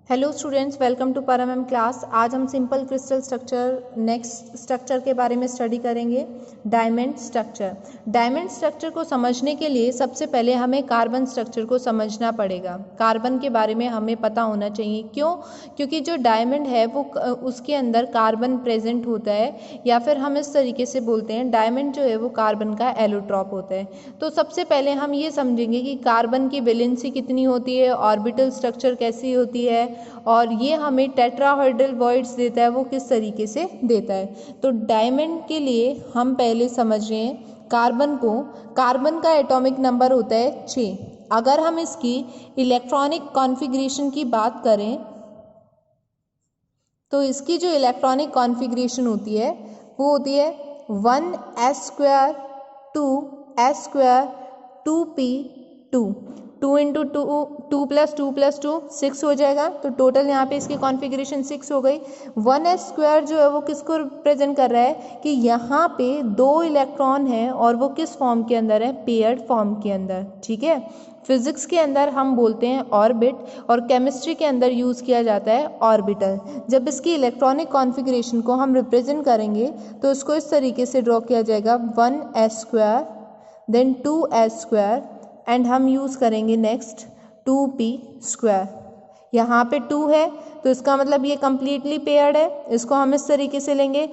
Hello students, welcome to परम class. आज हम simple crystal structure next structure के बारे में स्टडी करेंगे, डायमंड स्ट्रक्चर। डायमंड स्ट्रक्चर को समझने के लिए सबसे पहले हमें कार्बन स्ट्रक्चर को समझना पड़ेगा। कार्बन के बारे में हमें पता होना चाहिए। क्यों? क्योंकि जो डायमंड है वो उसके अंदर कार्बन प्रेजेंट होता है, या फिर हम इस तरीके से बोलते हैं डायमंड जो है वो कार्बन का एलोट्रॉप होता है। तो सबसे पहले हम ये समझेंगे कि कार्बन की वैलेंसी कितनी होती है, ऑर्बिटल स्ट्रक्चर कैसी होती है, और ये हमें टेट्राहेड्रल वॉइड्स देता है वो किस तरीके से देता है। तो डायमंड के लिए हम पहले समझ रहे हैं कार्बन को। कार्बन का एटॉमिक नंबर होता है 6। अगर हम इसकी इलेक्ट्रॉनिक कॉन्फ़िगरेशन की बात करें तो इसकी जो इलेक्ट्रॉनिक कॉन्फ़िगरेशन होती है वो होती है 1s², 2s², 2p2। 2 × 2 + 2 + 2 6 हो जाएगा। तो टोटल यहाँ पे इसकी कॉन्फ़िगरेशन 6 हो गई। 1s² जो है वो किसको रिप्रेजेंट कर रहा है कि यहाँ पे 2 इलेक्ट्रॉन है और वो किस फॉर्म के अंदर है, पेयर्ड फॉर्म के अंदर। ठीक है, फिजिक्स के अंदर हम बोलते हैं ऑर्बिट, और केमिस्ट्री के अंदर यूज़ किया जाता है ऑर्बिटल। जब इसकी इलेक्ट्रॉनिक कॉन्फ़िगरेशन को हम रिप्रेजेंट करेंगे तो इसको इस तरीके से ड्रॉ किया जाएगा 1s², देन 2s², एंड हम यूज़ करेंगे नेक्स्ट 2p²। यहाँ पे 2 है तो इसका मतलब ये कम्प्लीटली पेयर्ड है, इसको हम इस तरीके से लेंगे।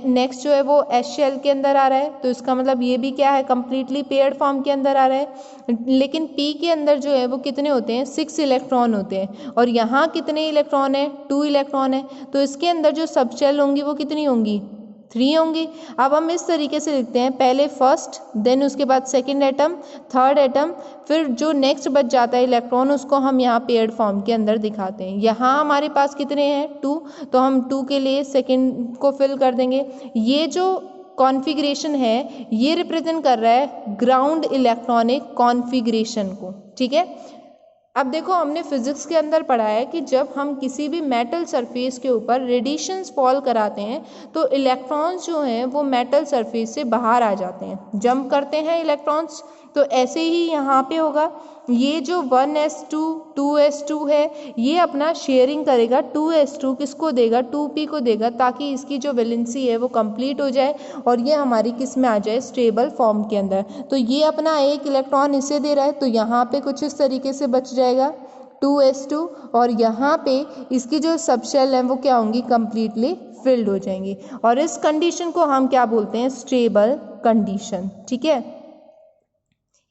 नेक्स्ट जो है वो एस शेल के अंदर आ रहा है, तो इसका मतलब ये भी क्या है, कम्प्लीटली पेयर्ड फॉर्म के अंदर आ रहा है। लेकिन p के अंदर जो है वो कितने होते हैं, 6 इलेक्ट्रॉन होते हैं, और यहाँ कितने इलेक्ट्रॉन है, 2 इलेक्ट्रॉन है। तो इसके अंदर जो सब शेल होंगी वो कितनी होंगी, 3 होंगी। अब हम इस तरीके से लिखते हैं, पहले फर्स्ट, देन उसके बाद सेकंड एटम, थर्ड एटम, फिर जो नेक्स्ट बच जाता है इलेक्ट्रॉन उसको हम यहाँ पेयर्ड फॉर्म के अंदर दिखाते हैं। यहाँ हमारे पास कितने हैं, 2, तो हम 2 के लिए सेकंड को फिल कर देंगे। ये जो कॉन्फ़िगरेशन है ये रिप्रेजेंट कर रहा है ग्राउंड इलेक्ट्रॉनिक कॉन्फ़िगरेशन को। ठीक है, अब देखो हमने फिजिक्स के अंदर पढ़ा है कि जब हम किसी भी मेटल सरफेस के ऊपर रेडिएशंस फॉल कराते हैं तो इलेक्ट्रॉन्स जो हैं वो मेटल सरफेस से बाहर आ जाते हैं, जंप करते हैं इलेक्ट्रॉन्स। तो ऐसे ही यहाँ पे होगा, ये जो 1s2 2s2 है ये अपना शेयरिंग करेगा, 2s2 किसको देगा, 2p को देगा, ताकि इसकी जो वैलेंसी है वो कंप्लीट हो जाए और ये हमारी किस में आ जाए, स्टेबल फॉर्म के अंदर। तो ये अपना एक इलेक्ट्रॉन इसे दे रहा है, तो यहाँ पे कुछ इस तरीके से बच जाएगा 2s2, और यहाँ पे इसकी जो सब शेल है वो क्या होंगी, कंप्लीटली फिल्ड हो जाएंगी। और इस कंडीशन को हम क्या बोलते हैं, स्टेबल कंडीशन। ठीक है,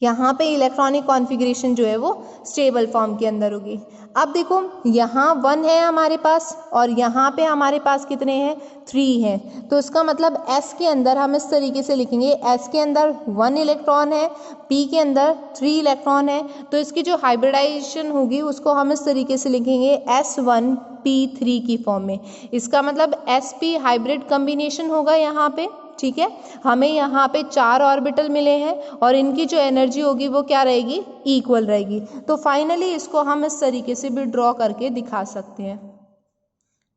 यहाँ पे इलेक्ट्रॉनिक कॉन्फ़िगरेशन जो है वो स्टेबल फॉर्म के अंदर होगी। अब देखो यहाँ 1 है हमारे पास, और यहाँ पे हमारे पास कितने हैं, 3 हैं। तो इसका मतलब S के अंदर हम इस तरीके से लिखेंगे, S के अंदर 1 इलेक्ट्रॉन है, P के अंदर 3 इलेक्ट्रॉन है। तो इसकी जो हाइब्रिडाइजेशन होगी उसको हम इस तरीके से लिखेंगे S1p3 की फॉर्म में। इसका मतलब sp हाइब्रिड कम्बिनेशन होगा यहाँ पे। ठीक है, हमें यहाँ पे 4 ऑर्बिटल मिले हैं और इनकी जो एनर्जी होगी वो क्या रहेगी, इक्वल रहेगी। तो फाइनली इसको हम इस तरीके से भी ड्रॉ करके दिखा सकते हैं,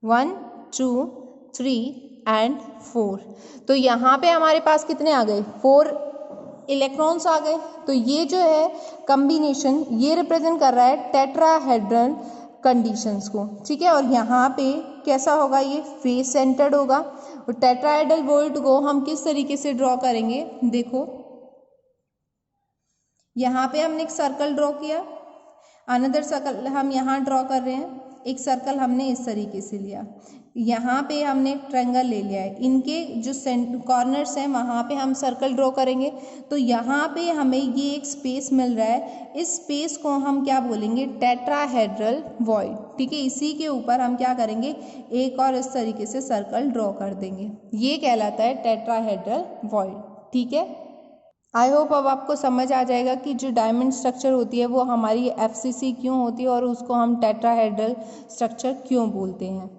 1 2 3 एंड 4। तो यहाँ पे हमारे पास कितने आ गए, 4 इलेक्ट्रॉन्स आ गए। तो ये जो है कम्बिनेशन ये रिप्रेजेंट कर रहा है टेट्राहेड्रल कंडीशंस को। ठीक है, और यहाँ पे कैसा होगा, ये फेस सेंटर्ड होगा। और टेट्राहेड्रल वॉइड को हम किस तरीके से ड्रॉ करेंगे, देखो यहाँ पे हमने एक सर्कल ड्रॉ किया, अनदर सर्कल हम यहाँ ड्रॉ कर रहे हैं, एक सर्कल हमने इस तरीके से लिया, यहाँ पे हमने एक ट्रायंगल ले लिया है, इनके जो कॉर्नर्स हैं वहाँ पे हम सर्कल ड्रॉ करेंगे। तो यहाँ पे हमें ये एक स्पेस मिल रहा है, इस स्पेस को हम क्या बोलेंगे, टेट्राहेड्रल वॉइड। ठीक है, इसी के ऊपर हम क्या करेंगे, एक और इस तरीके से सर्कल ड्रॉ कर देंगे, ये कहलाता है टेट्राहेड्रल वॉइड। ठीक है, आई होप अब आपको समझ आ जाएगा कि जो डायमंड स्ट्रक्चर होती है वो हमारी FCC क्यों होती है और उसको हम टेट्राहेड्रल स्ट्रक्चर क्यों बोलते हैं।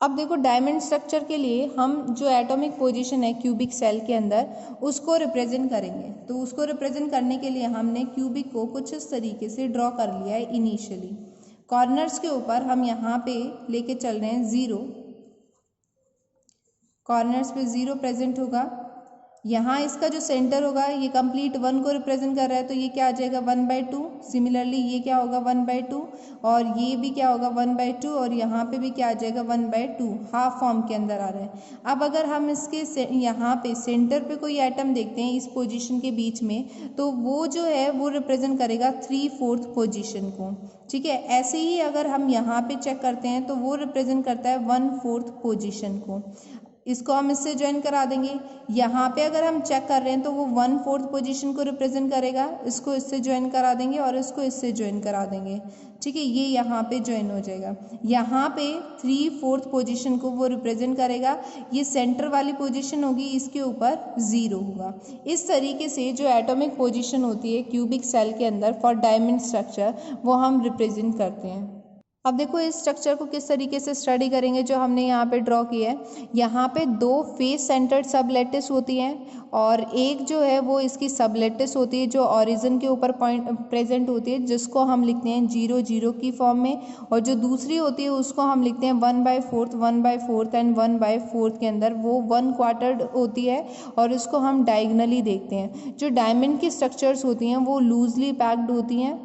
अब देखो डायमंड स्ट्रक्चर के लिए हम जो एटॉमिक पोजीशन है क्यूबिक सेल के अंदर उसको रिप्रेजेंट करेंगे। तो उसको रिप्रेजेंट करने के लिए हमने क्यूबिक को कुछ इस तरीके से ड्रॉ कर लिया है इनिशियली। कॉर्नर्स के ऊपर हम यहाँ पे लेके चल रहे हैं 0, कॉर्नर्स पे 0 प्रेजेंट होगा। यहाँ इसका जो सेंटर होगा ये कंप्लीट 1 को रिप्रेजेंट कर रहा है, तो ये क्या आ जाएगा 1/2। सिमिलरली ये क्या होगा 1/2, और ये भी क्या होगा 1/2, और यहाँ पे भी क्या आ जाएगा 1/2, हाफ फॉर्म के अंदर आ रहा है। अब अगर हम इसके यहाँ पे सेंटर पे कोई एटम देखते हैं इस पोजीशन के बीच में, तो वो जो है वो रिप्रेजेंट करेगा 3/4 पोजीशन को। ठीक है, ऐसे ही अगर हम यहाँ पे चेक करते हैं तो वो रिप्रेजेंट करता है 1/4 पोजीशन को। इसको हम इससे ज्वाइन करा देंगे। यहाँ पे अगर हम चेक कर रहे हैं तो वो 1/4 पोजीशन को रिप्रेजेंट करेगा, इसको इससे ज्वाइन करा देंगे और इसको इससे ज्वाइन करा देंगे। ठीक है, ये यहाँ पे ज्वाइन हो जाएगा। यहाँ पे 3/4 पोजीशन को वो रिप्रेजेंट करेगा, ये सेंटर वाली पोजीशन होगी, इसके ऊपर 0 होगा। इस तरीके से जो एटॉमिक पोजीशन होती है क्यूबिक सेल के अंदर फॉर डायमंड स्ट्रक्चर, वो हम रिप्रेजेंट करते हैं। अब देखो इस स्ट्रक्चर को किस तरीके से स्टडी करेंगे जो हमने यहाँ पे ड्रॉ किया है। यहाँ पे 2 फेस सेंटर्ड सबलेटिस होती हैं, और एक जो है वो इसकी सबलेटिस होती है जो ओरिजिन के ऊपर पॉइंट प्रेजेंट होती है, जिसको हम लिखते हैं 0 0 की फॉर्म में, और जो दूसरी होती है उसको हम लिखते हैं 1/4 1/4 एंड 1/4 के अंदर, वो 1/4 होती है, और इसको हम डायगनली देखते हैं। जो डायमंड की स्ट्रक्चर्स होती हैं वो लूजली पैक्ड होती हैं।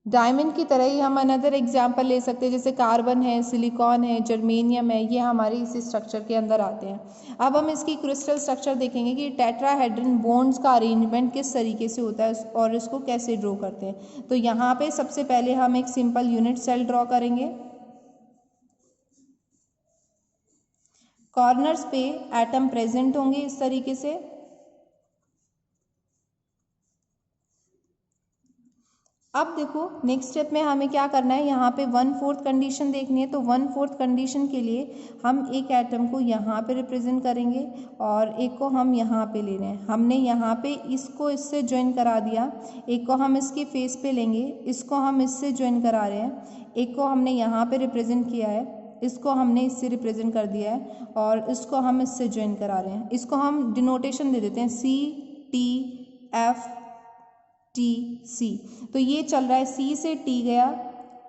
डायमंड की तरह ही हम अनदर एग्जाम्पल ले सकते हैं, जैसे कार्बन है, सिलिकॉन है, जर्मेनियम है, ये हमारे इसी स्ट्रक्चर के अंदर आते हैं। अब हम इसकी क्रिस्टल स्ट्रक्चर देखेंगे कि टेट्राहेड्रन बॉन्ड्स का अरेंजमेंट किस तरीके से होता है और इसको कैसे ड्रॉ करते हैं। तो यहाँ पे सबसे पहले हम एक सिंपल यूनिट सेल ड्रॉ करेंगे। कॉर्नर्स पे एटम प्रेजेंट होंगे इस तरीके से। अब देखो नेक्स्ट स्टेप में हमें क्या करना है, यहाँ पे 1/4 कंडीशन देखनी है। तो 1/4 कंडीशन के लिए हम एक एटम को यहाँ पे रिप्रेजेंट करेंगे और एक को हम यहाँ पे ले रहे हैं। हमने यहाँ पे इसको इससे ज्वाइन करा दिया, एक को हम इसके फेस पे लेंगे, इसको हम इससे ज्वाइन करा रहे हैं, एक को हमने यहाँ पे रिप्रेजेंट किया है, इसको हमने इससे रिप्रेजेंट कर दिया है, और इसको हम इससे ज्वाइन करा रहे हैं। इसको हम डिनोटेशन दे देते हैं CTFTC। तो ये चल रहा है, C से T गया,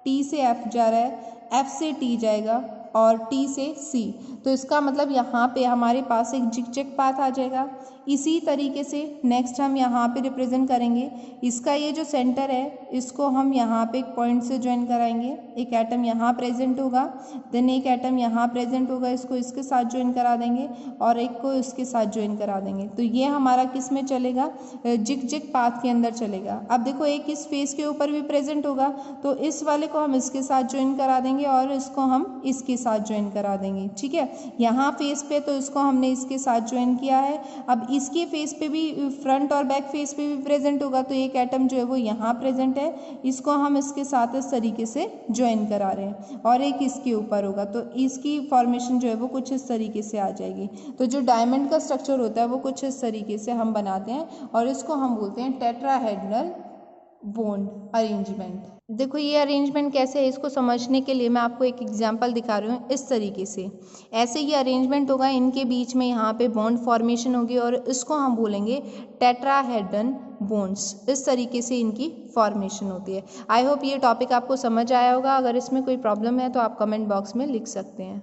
T से F जा रहा है, F से T जाएगा और T से C। तो इसका मतलब यहाँ पे हमारे पास एक जिगजैग पाथ आ जाएगा। इसी तरीके से नेक्स्ट हम यहाँ पे रिप्रेजेंट करेंगे। इसका ये जो सेंटर है इसको हम यहाँ पे एक पॉइंट से ज्वाइन कराएंगे। एक एटम यहाँ प्रेजेंट होगा, देन एक एटम यहाँ प्रेजेंट होगा, इसको इसके साथ ज्वाइन करा देंगे और एक को इसके साथ ज्वाइन करा देंगे। तो ये हमारा किस में चलेगा, जिगजैग पाथ के अंदर चलेगा। अब देखो एक इस फेस के ऊपर भी प्रेजेंट होगा, तो इस वाले को हम इसके साथ ज्वाइन करा देंगे और इसको हम इसके साथ ज्वाइन करा देंगे। ठीक है, यहाँ फेस पे तो इसको हमने इसके साथ ज्वाइन किया है। अब इसके फेस पे भी, फ्रंट और बैक फेस पे भी प्रेजेंट होगा, तो एक एटम जो है वो यहाँ प्रेजेंट है, इसको हम इसके साथ इस तरीके से ज्वाइन करा रहे हैं, और एक इसके ऊपर होगा, तो इसकी फॉर्मेशन जो है वो कुछ इस तरीके से आ जाएगी। तो जो डायमंड का स्ट्रक्चर होता है वो कुछ इस तरीके से हम बनाते हैं, और इसको हम बोलते हैं टेट्राहेड्रल बॉन्ड अरेंजमेंट। देखो ये अरेंजमेंट कैसे है, इसको समझने के लिए मैं आपको एक एग्जांपल दिखा रही हूँ। इस तरीके से ऐसे ये अरेंजमेंट होगा, इनके बीच में यहाँ पे बॉन्ड फॉर्मेशन होगी, और इसको हम बोलेंगे टेट्राहेड्रन बॉन्ड्स। इस तरीके से इनकी फॉर्मेशन होती है। आई होप ये टॉपिक आपको समझ आया होगा। अगर इसमें कोई प्रॉब्लम है तो आप कमेंट बॉक्स में लिख सकते हैं।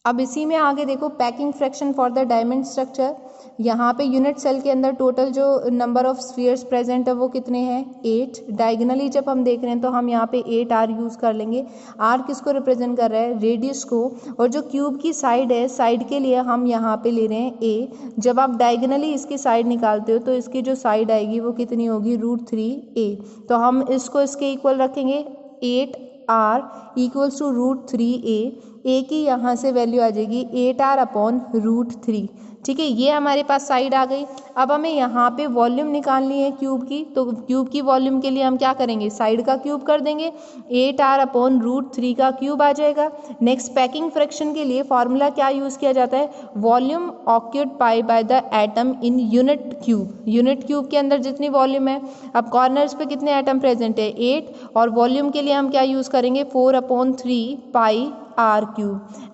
अब इसी में आगे देखो packing fraction for the diamond structure. यहाँ पे यूनिट सेल के अंदर टोटल जो नंबर ऑफ स्फीयर्स प्रेजेंट है वो कितने हैं, 8। डायगनली जब हम देख रहे हैं तो हम यहाँ पे 8R यूज़ कर लेंगे। R किसको रिप्रेजेंट कर रहा है, रेडियस को, और जो क्यूब की साइड है, साइड के लिए हम यहाँ पे ले रहे हैं A। जब आप डायगनली इसकी साइड निकालते हो तो इसकी जो साइड आएगी वो कितनी होगी, √3A। तो हम इसको इसके इक्वल रखेंगे, 8R इक्वल्स टू √3A। ए की यहाँ से वैल्यू आ जाएगी 8R/√3। ठीक है, ये हमारे पास साइड आ गई। अब हमें यहाँ पे वॉल्यूम निकालनी है क्यूब की, तो क्यूब की वॉल्यूम के लिए हम क्या करेंगे, साइड का क्यूब कर देंगे, 8R/√3 का क्यूब आ जाएगा। नेक्स्ट पैकिंग फ्रैक्शन के लिए फॉर्मूला क्या यूज़ किया जाता है, volume occupied by the atom in unit cube. Unit cube के अंदर जितनी वॉल्यूम है, अब कॉर्नर्स पे कितने एटम प्रेजेंट है, 8, और वॉल्यूम के लिए हम क्या यूज़ करेंगे, 4/3πr³।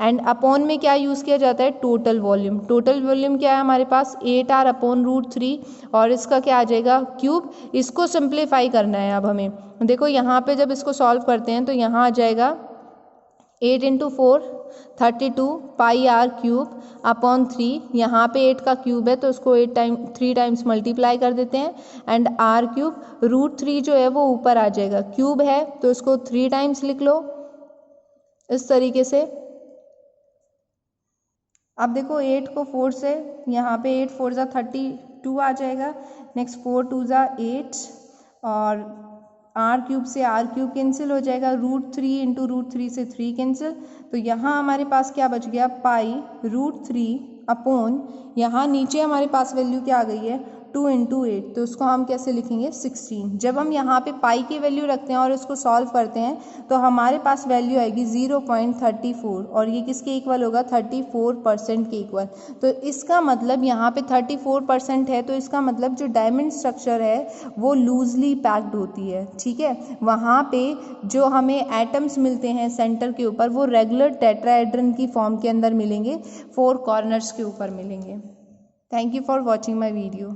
एंड अपॉन में क्या यूज़ किया जाता है, टोटल वॉल्यूम। टोटल वॉल्यूम क्या है हमारे पास, 8R/√3, और इसका क्या आ जाएगा, क्यूब। इसको सिंप्लीफाई करना है अब हमें। देखो यहाँ पे जब इसको सॉल्व करते हैं तो यहाँ आ जाएगा 8 into 4 32 pi r cube upon 3, यहाँ पे 8 का क्यूब है तो उसको 3 टाइम्स मल्टीप्लाई कर देते हैं, एंड आर क्यूब √3 जो है वो ऊपर आ जाएगा, क्यूब है तो इसको 3 टाइम्स लिख लो इस तरीके से। अब देखो 8 को 4 से, यहाँ पे 8 4 ज़ा 32 आ जाएगा, नेक्स्ट 4 2 ज़ा 8 और आर क्यूब से आर क्यूब कैंसिल हो जाएगा, √3 इंटू √3 से 3 कैंसिल, तो यहाँ हमारे पास क्या बच गया पाई √3 अपॉन, यहाँ नीचे हमारे पास वैल्यू क्या आ गई है 2 इंटू 8, तो उसको हम कैसे लिखेंगे 16। जब हम यहाँ पे पाई की वैल्यू रखते हैं और इसको सॉल्व करते हैं तो हमारे पास वैल्यू आएगी 0.34 और ये किसके इक्वल होगा 34% के इक्वल। तो इसका मतलब यहाँ पे 34% है, तो इसका मतलब जो डायमंड स्ट्रक्चर है वो लूजली पैक्ड होती है, ठीक है। वहाँ पे जो हमें एटम्स मिलते हैं सेंटर के ऊपर वो रेगुलर टेट्राहेड्रन की फॉर्म के अंदर मिलेंगे, 4 कॉर्नर्स के ऊपर मिलेंगे। Thank you for watching my video.